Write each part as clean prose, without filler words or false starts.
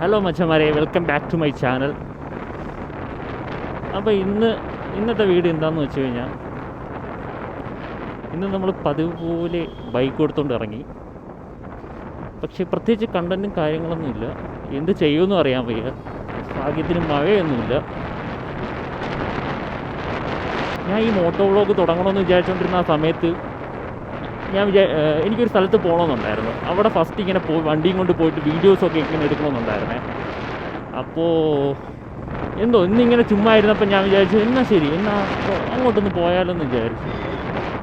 Hello മച്ചന്മാരെ, welcome back to my channel. അപ്പോൾ ഇന്നത്തെ വീഡിയോ എന്താണെന്ന് വെച്ച് കഴിഞ്ഞാൽ, ഇന്ന് നമ്മൾ പതിവ് പോലെ ബൈക്ക് കൊടുത്തുകൊണ്ട് ഇറങ്ങി. പക്ഷേ പ്രത്യേകിച്ച് കണ്ടൻറ്റും കാര്യങ്ങളൊന്നുമില്ല. എന്ത് ചെയ്യുമെന്നും അറിയാൻ വയ്യ. ഭാഗ്യത്തിന് മഴയൊന്നുമില്ല. ഞാൻ ഈ മോട്ടോ വ്ളോഗ് തുടങ്ങണമെന്ന് വിചാരിച്ചുകൊണ്ടിരുന്ന ആ സമയത്ത് എനിക്കൊരു സ്ഥലത്ത് പോകണമെന്നുണ്ടായിരുന്നു. അവിടെ ഫസ്റ്റ് ഇങ്ങനെ വണ്ടിയും കൊണ്ട് പോയിട്ട് വീഡിയോസൊക്കെ ഇങ്ങനെ എടുക്കണമെന്നുണ്ടായിരുന്നേ. അപ്പോൾ ഇന്നിങ്ങനെ ചുമ്മാ ഇരുന്നപ്പോൾ ഞാൻ വിചാരിച്ചു, എന്നാൽ ശരി, അങ്ങോട്ടൊന്ന് പോയാലോന്ന് വിചാരിച്ചു.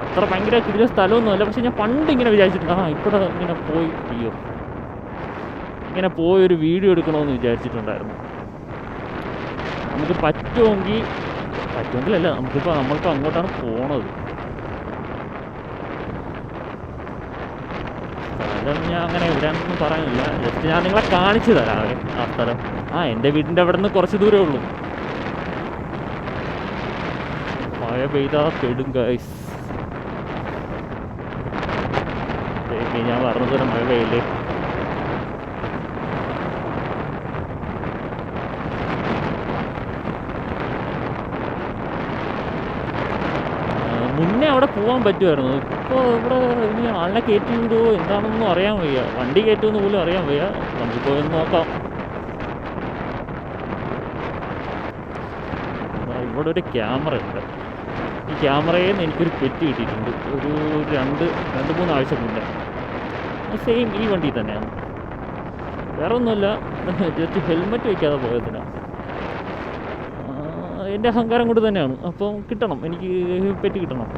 അത്ര ഭയങ്കര കിടില സ്ഥലമൊന്നുമല്ല, പക്ഷേ ഞാൻ പണ്ട് ഇങ്ങനെ വിചാരിച്ചിട്ടുണ്ട്, ഇവിടെ ഇങ്ങനെ ഇങ്ങനെ പോയൊരു വീഡിയോ എടുക്കണമെന്ന് വിചാരിച്ചിട്ടുണ്ടായിരുന്നു. നമുക്ക് പറ്റുമെങ്കിലല്ല, നമ്മളിപ്പോൾ അങ്ങോട്ടാണ് പോണത്. സ്ഥലം ഞാൻ അങ്ങനെ എവിടെയാണെന്നൊന്നും പറയാനില്ല, ജസ്റ്റ് ഞാൻ നിങ്ങളെ കാണിച്ചു തരാവേ ആ സ്ഥലം. എൻ്റെ വീടിൻ്റെ അവിടെ നിന്ന് കുറച്ച് ദൂരമേ ഉള്ളൂ. മഴ പെയ്താ പെടും ഗൈസ്. ഞാൻ പറഞ്ഞത് മഴ പെയ്യില്ലേ. മുന്നേ അവിടെ പോകാൻ പറ്റുമായിരുന്നു. ഇപ്പോൾ ഇവിടെ ഇനി ആളിനെ കയറ്റി വിടുമോ എന്താണെന്നൊന്നും അറിയാൻ വയ്യ. വണ്ടി കയറ്റുമെന്ന് പോലും അറിയാൻ വയ്യ. നമുക്ക് പോയൊന്ന് നോക്കാം. ഇവിടെ ഒരു ക്യാമറ ഉണ്ട്. ഈ ക്യാമറയിൽ നിന്ന് എനിക്കൊരു പെറ്റി കിട്ടിയിട്ടുണ്ട് ഒരു രണ്ട് മൂന്ന് ആഴ്ച മുന്നേ. സെയിം ഈ വണ്ടി തന്നെയാണ്. വേറെ ഒന്നുമില്ല, ജസ്റ്റ് ഹെൽമെറ്റ് വയ്ക്കാതെ പോയതിനാണ്. എൻ്റെ അഹങ്കാരം കൊണ്ട് തന്നെയാണ്. അപ്പം കിട്ടണം, എനിക്ക് പെറ്റി കിട്ടണം.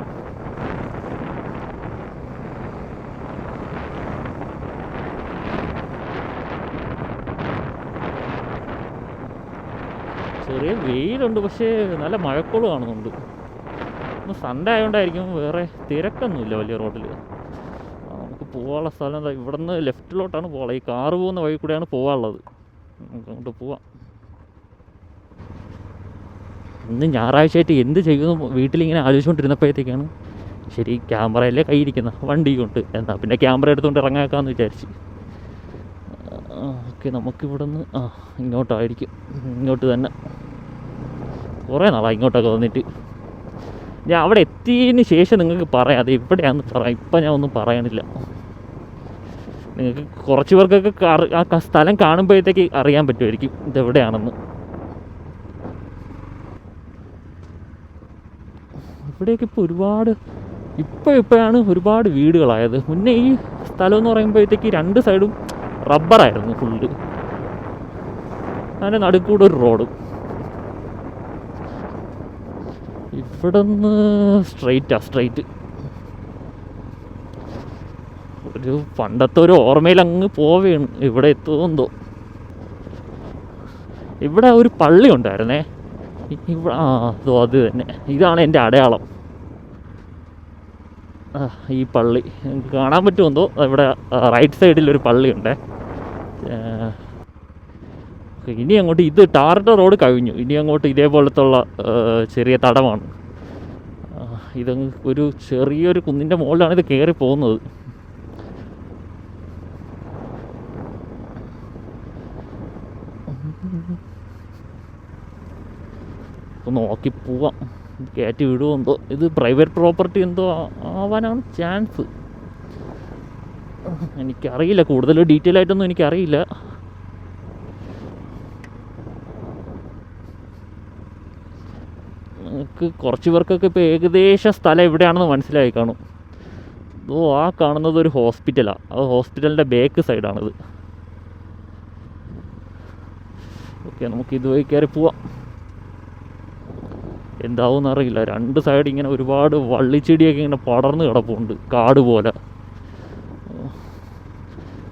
ചെറിയ വെയിലുണ്ട്, പക്ഷേ നല്ല മഴക്കോള് കാണുന്നുണ്ട്. സൺഡേ ആയതുകൊണ്ടായിരിക്കും, വേറെ തിരക്കൊന്നുമില്ല വലിയ റോഡിൽ. നമുക്ക് പോകാനുള്ള സ്ഥലം എന്താ, ഇവിടെ നിന്ന് ലെഫ്റ്റിലോട്ടാണ് പോകാനുള്ളത്. ഈ കാറ് പോകുന്ന വഴി കൂടെയാണ് പോകാനുള്ളത്. നമുക്ക് അങ്ങോട്ട് പോവാം. ഇന്ന് ഞായറാഴ്ചയായിട്ട് എന്ത് ചെയ്യുന്നു വീട്ടിലിങ്ങനെ ആലോചിച്ചുകൊണ്ടിരുന്നപ്പോഴത്തേക്കാണ് ശരി, ക്യാമറയിലെ കയ്യിരിക്കുന്ന വണ്ടി കൊണ്ട് എന്താ പിന്നെ ക്യാമറ എടുത്തുകൊണ്ട് ഇറങ്ങാക്കാമെന്ന് വിചാരിച്ച്. ഓക്കെ, നമുക്കിവിടെ നിന്ന് ഇങ്ങോട്ടായിരിക്കും. ഇങ്ങോട്ട് തന്നെ കുറേ നാളായി ഇങ്ങോട്ടൊക്കെ വന്നിട്ട്. ഞാൻ അവിടെ എത്തിയതിന് ശേഷം നിങ്ങൾക്ക് പറയാം അത് എവിടെയാണെന്ന് പറയാം. ഇപ്പം ഞാൻ ഒന്നും പറയണില്ല. നിങ്ങൾക്ക് കുറച്ച് പേർക്കൊക്കെ ആ സ്ഥലം കാണുമ്പോഴത്തേക്ക് അറിയാൻ പറ്റുമായിരിക്കും ഇതെവിടെയാണെന്ന്. ഇവിടെയൊക്കെ ഇപ്പോൾ ഇപ്പോഴാണ് ഒരുപാട് വീടുകളായത്. മുന്നേ ഈ സ്ഥലം എന്ന് പറയുമ്പോഴത്തേക്ക് രണ്ട് സൈഡും റബ്ബറായിരുന്നു ഫുള്ള്. അതിൻ്റെ നടുക്കൂടെ ഒരു റോഡും. ഇവിടെ നിന്ന് സ്ട്രെയിറ്റ് ഒരു പണ്ടത്തെ ഒരു ഓർമ്മയിൽ അങ്ങ് പോവുകയാണ്. ഇവിടെ എത്തുമെന്തോ. ഇവിടെ ഒരു പള്ളി ഉണ്ടായിരുന്നേ. ഇവിടെ അത് തന്നെ, ഇതാണ് എൻ്റെ അടയാളം. ഈ പള്ളി കാണാൻ പറ്റുമെന്തോ. ഇവിടെ റൈറ്റ് സൈഡിലൊരു പള്ളിയുണ്ട്. ഇനി അങ്ങോട്ട് ഇത് ടാറിൻ്റെ റോഡ് കഴിഞ്ഞു. ഇനി അങ്ങോട്ട് ഇതേപോലത്തുള്ള ചെറിയ തടമാണ്. ഇതങ്ങ് ഒരു ചെറിയൊരു കുന്നിൻ്റെ മുകളിലാണ് ഇത് കയറി പോകുന്നത്. നോക്കി പോവാം, കയറ്റി വിടുമോ എന്തോ. ഇത് പ്രൈവറ്റ് പ്രോപ്പർട്ടി എന്തോ ആവാനാണ് ചാൻസ്. എനിക്കറിയില്ല, കൂടുതൽ ഡീറ്റെയിൽ ആയിട്ടൊന്നും എനിക്കറിയില്ല. നിങ്ങൾക്ക് കുറച്ച് പേർക്കൊക്കെ ഇപ്പോൾ ഏകദേശ സ്ഥലം എവിടെയാണെന്ന് മനസ്സിലായി കാണും. ആ കാണുന്നത് ഒരു ഹോസ്പിറ്റലാണ്. ആ ഹോസ്പിറ്റലിൻ്റെ ബാക്ക് സൈഡാണിത്. ഓക്കെ, നമുക്ക് ഇതുവഴി കയറി പോവാം. എന്താവും അറിയില്ല. രണ്ട് സൈഡ് ഇങ്ങനെ ഒരുപാട് വള്ളിച്ചെടിയൊക്കെ ഇങ്ങനെ പടർന്ന് കിടപ്പുണ്ട്, കാട് പോലെ.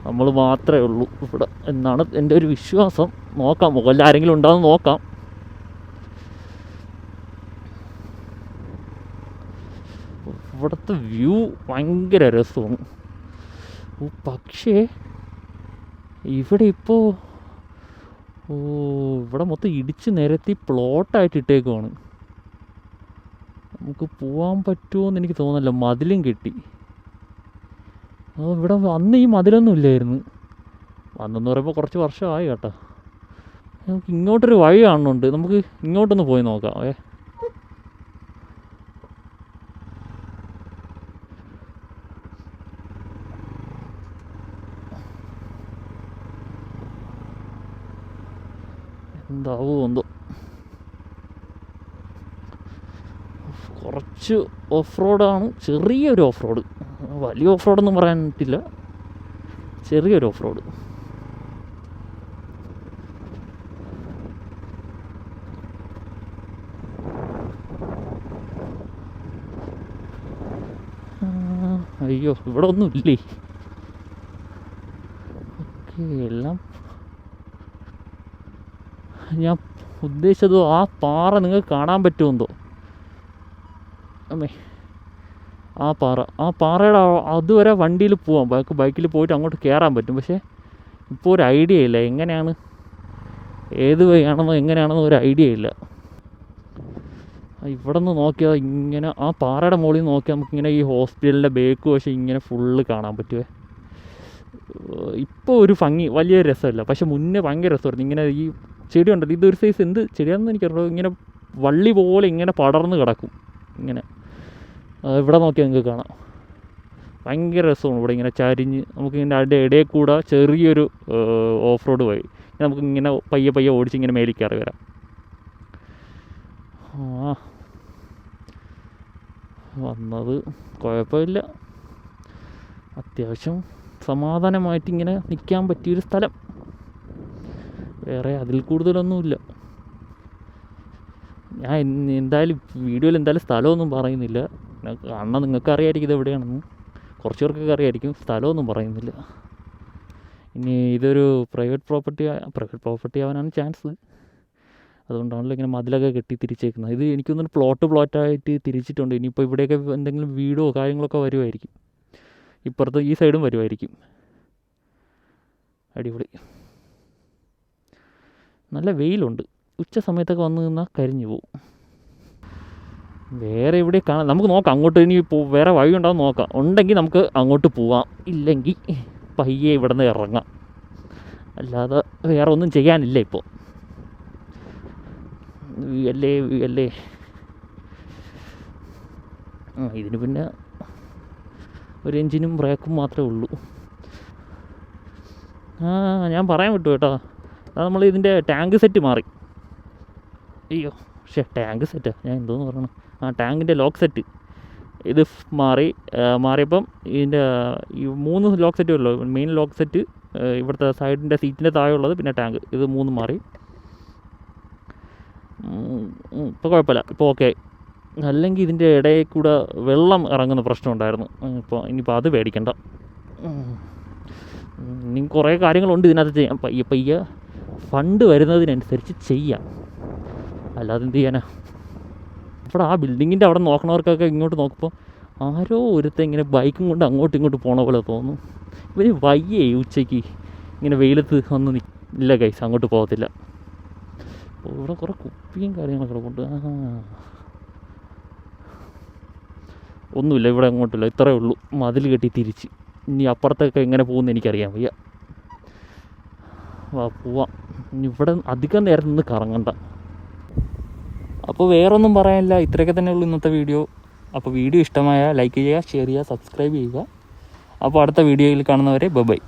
നമ്മൾ മാത്രമേ ഉള്ളൂ ഇവിടെ എന്നാണ് എൻ്റെ ഒരു വിശ്വാസം. നോക്കാം, മുകളിൽ ആരെങ്കിലും ഉണ്ടാകുന്ന നോക്കാം. ഇവിടുത്തെ വ്യൂ ഭയങ്കര രസമാണ്. പക്ഷേ ഇവിടെ ഇപ്പോൾ ഇവിടെ മൊത്തം ഇടിച്ച് നിരത്തി പ്ലോട്ടായിട്ട് ഇട്ടേക്കുവാണ്. നമുക്ക് പോകാൻ പറ്റുമോ എന്ന് എനിക്ക് തോന്നുന്നില്ല. മതിലും കെട്ടി. ഇവിടെ അന്ന് ഈ മതിലൊന്നും ഇല്ലായിരുന്നു. വന്നെന്ന് പറയുമ്പോൾ കുറച്ച് വർഷമായി കേട്ടോ. നമുക്ക് ഇങ്ങോട്ടൊരു വഴി കാണുന്നുണ്ട്, നമുക്ക് ഇങ്ങോട്ടൊന്ന് പോയി നോക്കാം. എന്താവോ എന്തോ. കുറച്ച് ഓഫ് റോഡാണ്, ചെറിയൊരു ഓഫ് റോഡ്, വലിയ ഓഫ് റോഡൊന്നും പറയാൻ പറ്റില്ല, ചെറിയൊരു ഓഫ് റോഡ്. അയ്യോ, ഇവിടെ ഒന്നും ഇല്ലേ. ഓക്കെ, എല്ലാം ഞാൻ ഉദ്ദേശിച്ചത് ആ പാറ നിങ്ങൾക്ക് കാണാൻ പറ്റുമെന്തോ. അമ്മേ, ആ പാറയുടെ അതുവരെ വണ്ടിയിൽ പോവാം, ബൈക്കിൽ പോയിട്ട് അങ്ങോട്ട് കയറാൻ പറ്റും. പക്ഷേ ഇപ്പോൾ ഒരു ഐഡിയ ഇല്ല, എങ്ങനെയാണ്, ഏത് വഴിയാണെന്നോ എങ്ങനെയാണെന്നോ ഒരു ഐഡിയ ഇല്ല. ഇവിടെ നിന്ന് നോക്കിയാൽ ഇങ്ങനെ ആ പാറയുടെ മുകളിൽ നോക്കിയാൽ നമുക്കിങ്ങനെ ഈ ഹോസ്പിറ്റലിൻ്റെ ബേക്ക് വശം ഇങ്ങനെ ഫുള്ള് കാണാൻ പറ്റുമേ. ഇപ്പോൾ ഒരു ഭംഗി, വലിയ രസമില്ല, പക്ഷെ മുന്നേ ഭയങ്കര രസമായിരുന്നു. ഇങ്ങനെ ഈ ചെടി ഉണ്ടല്ലോ, ഇതൊരു സൈസ് എന്ത് ചെടിയാണെന്ന് എനിക്കറിയാം, ഇങ്ങനെ വള്ളി പോലെ ഇങ്ങനെ പടർന്ന് കിടക്കും ഇങ്ങനെ. ഇവിടെ നോക്കിയാൽ നിങ്ങൾക്ക് കാണാം, ഭയങ്കര രസമാണ്. ഇവിടെ ഇങ്ങനെ ചരിഞ്ഞ് നമുക്കിങ്ങനെ അതിൻ്റെ ഇടയിൽ കൂടെ ചെറിയൊരു ഓഫ് റോഡ് വഴി നമുക്കിങ്ങനെ പയ്യെ പയ്യെ ഓടിച്ച് ഇങ്ങനെ മേലിൽ കയറി വരാം. വന്നത് കുഴപ്പമില്ല, അത്യാവശ്യം സമാധാനമായിട്ട് ഇങ്ങനെ നിൽക്കാൻ പറ്റിയൊരു സ്ഥലം, വേറെ അതിൽ കൂടുതലൊന്നുമില്ല. ഞാൻ എന്തായാലും വീഡിയോയിൽ എന്തായാലും സ്ഥലമൊന്നും പറയുന്നില്ല, കാണണം, നിങ്ങൾക്ക് അറിയാമായിരിക്കും ഇത് എവിടെയാണെന്ന്, കുറച്ച് പേർക്കൊക്കെ അറിയാമായിരിക്കും, സ്ഥലമൊന്നും പറയുന്നില്ല. ഇനി ഇതൊരു പ്രൈവറ്റ് പ്രോപ്പർട്ടി ആവാനാണ് ചാൻസ്, അതുകൊണ്ടാണല്ലോ ഇങ്ങനെ മതിലൊക്കെ കെട്ടി തിരിച്ചേക്കുന്നത്. ഇത് എനിക്കൊന്നൊരു പ്ലോട്ടായിട്ട് തിരിച്ചിട്ടുണ്ട്. ഇനിയിപ്പോൾ ഇവിടെയൊക്കെ എന്തെങ്കിലും വീടോ കാര്യങ്ങളൊക്കെ വരുമായിരിക്കും, ഇപ്പുറത്ത് ഈ സൈഡും വരുമായിരിക്കും. അടിപൊളി, നല്ല വെയിലുണ്ട്, ഉച്ച സമയത്തൊക്കെ വന്ന് നിന്നാൽ കരിഞ്ഞു പോവും. വേറെ ഇവിടെ കാണാം, നമുക്ക് നോക്കാം അങ്ങോട്ട്. ഇനി വേറെ വഴി ഉണ്ടാവും നോക്കാം, ഉണ്ടെങ്കിൽ നമുക്ക് അങ്ങോട്ട് പോവാം, ഇല്ലെങ്കിൽ പയ്യെ ഇവിടെ നിന്ന് ഇറങ്ങാം, അല്ലാതെ വേറെ ഒന്നും ചെയ്യാനില്ല ഇപ്പോൾ. അല്ലേ ഇതിന് പിന്നെ ഒരു എൻജിനും ബ്രേക്കും മാത്രമേ ഉള്ളൂ. ഞാൻ പറയാൻ വിട്ടു കേട്ടോ, അത് നമ്മൾ ഇതിൻ്റെ ടാങ്ക് സെറ്റ് മാറി. അയ്യോ, പക്ഷേ ടാങ്ക് സെറ്റാ, ഞാൻ എന്തോന്ന് പറയണം, ടാങ്കിൻ്റെ ലോക്ക് സെറ്റ് ഇത് മാറിയപ്പം ഇതിൻ്റെ ഈ 3 ലോക്ക് സെറ്റ് ഉള്ളൂ. മെയിൻ ലോക്ക് സെറ്റ്, ഇവിടുത്തെ സൈഡിൻ്റെ സീറ്റിൻ്റെ താഴെ ഉള്ളത്, പിന്നെ ടാങ്ക്, ഇത് 3 മാറി. ഇപ്പോൾ കുഴപ്പമില്ല, ഇപ്പോൾ ഓക്കെ. അല്ലെങ്കിൽ ഇതിൻ്റെ ഇടയിൽ കൂടെ വെള്ളം ഇറങ്ങുന്ന പ്രശ്നം ഉണ്ടായിരുന്നു. ഇനിയിപ്പോൾ അത് പേടിക്കണ്ട. ഇനി കുറേ കാര്യങ്ങളുണ്ട് ഇതിനകത്ത് ചെയ്യാം, പയ്യെ ഫണ്ട് വരുന്നതിനനുസരിച്ച് ചെയ്യാം, അല്ലാതെ എന്ത് ചെയ്യാനാ. അവിടെ ആ ബിൽഡിങ്ങിൻ്റെ അവിടെ നോക്കണവർക്കൊക്കെ ഇങ്ങോട്ട് നോക്കുമ്പോൾ ആരോ ഒരുത്തൻ ഇങ്ങനെ ബൈക്കും കൊണ്ട് അങ്ങോട്ടും ഇങ്ങോട്ട് പോണ പോലെ തോന്നും. ഇവർ വയ്യേ ഉച്ചയ്ക്ക് ഇങ്ങനെ വെയിലത്ത് വന്ന് ഇല്ല ഗൈസ്, അങ്ങോട്ട് പോകത്തില്ല. അപ്പോൾ ഇവിടെ കുറേ കുപ്പിയും കാര്യങ്ങളൊക്കെ കിടപ്പുണ്ട്. ഒന്നുമില്ല ഇവിടെ, അങ്ങോട്ടില്ല, ഇത്രയേ ഉള്ളൂ, മതിൽ കെട്ടി തിരിച്ച്. ഇനി അപ്പുറത്തൊക്കെ എങ്ങനെ പോകുമെന്ന് എനിക്കറിയാൻ വയ്യ. പോവാം, ഇനി ഇവിടെ അധികം നേരം നിന്ന് കറങ്ങണ്ട. അപ്പോൾ വേറൊന്നും പറയാനില്ല, ഇത്രയൊക്കെ തന്നെ ഉള്ളൂ ഇന്നത്തെ വീഡിയോ. അപ്പോൾ വീഡിയോ ഇഷ്ടമായ ലൈക്ക് ചെയ്യുക, ഷെയർ ചെയ്യുക, സബ്സ്ക്രൈബ് ചെയ്യുക. അപ്പോൾ അടുത്ത വീഡിയോയിൽ കാണുന്നവരെ ബൈ.